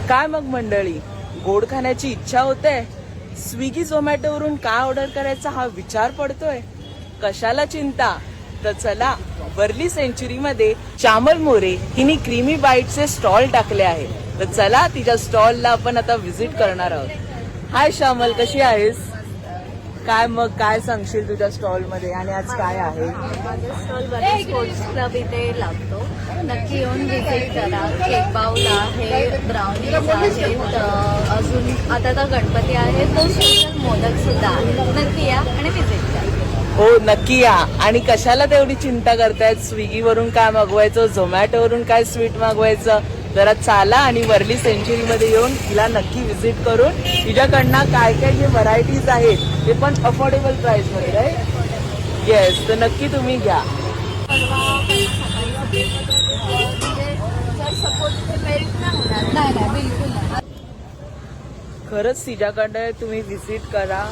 काय मग मंडळी, गोड खाण्याची इच्छा होते, स्विगी झोमॅटोवरून काय ऑर्डर करायचा हा विचार पडतोय, कशाला चिंता. तर चला, वर्ली सेंचुरी मध्ये श्यामल मोरे हिने क्रीमी बाईटचे स्टॉल टाकले आहे. तर चला तिच्या स्टॉलला आपण आता व्हिजिट करणार आहोत. हाय श्यामल, कशी आहेस? काय सांगशील तुझ्या स्टॉल मध्ये आणि आज काय आहे? माझा स्टॉल वर्ली स्पोर्ट्स क्लब इथे लागतो. नक्की येऊन व्हिजिट करा. केक बाउल आहे, ब्राउनीज आहेत, अजून आता तर गणपती आहे, तो स्पेशल मोदक सुद्धा आहे. नक्की या आणि व्हिजिट करा. हो नक्की या. आणि कशाला तेवढी चिंता करतायत, स्विगीवरून काय मागवायचं, झोमॅटोवरून काय स्वीट मागवायचं, जरा चाला आणि वर्ली सेंचुरी मध्ये येऊन तिला नक्की व्हिजिट करून तिच्याकडनं काय काय जे व्हरायटीज आहेत ते पण अफोर्डेबल प्राइस मध्ये आहे. येस, तर नक्की तुम्ही घ्या. नाही बिलकुल नाही. खरंच तिच्याकडे तुम्ही व्हिजिट करा,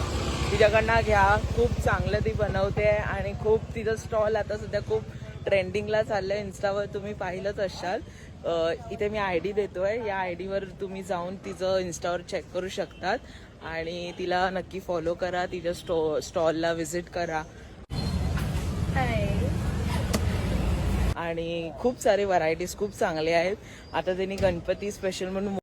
तिच्याकडनं घ्या. खूप चांगलं ती बनवते आणि खूप तिचं स्टॉल आता सध्या खूप ट्रेंडिंगला चाललंय. इन्स्टावर तुम्ही पाहिलंच असाल. इथे मी आयडी देतोय, या आयडीवर तुम्ही जाऊन तिचं इन्स्टावर चेक करू शकतात आणि तिला नक्की फॉलो करा, तिच्या स्टॉलला व्हिजिट करा. आणि खूप सारे व्हरायटीज खूप चांगले आहेत. आता त्यांनी गणपती स्पेशल म्हणून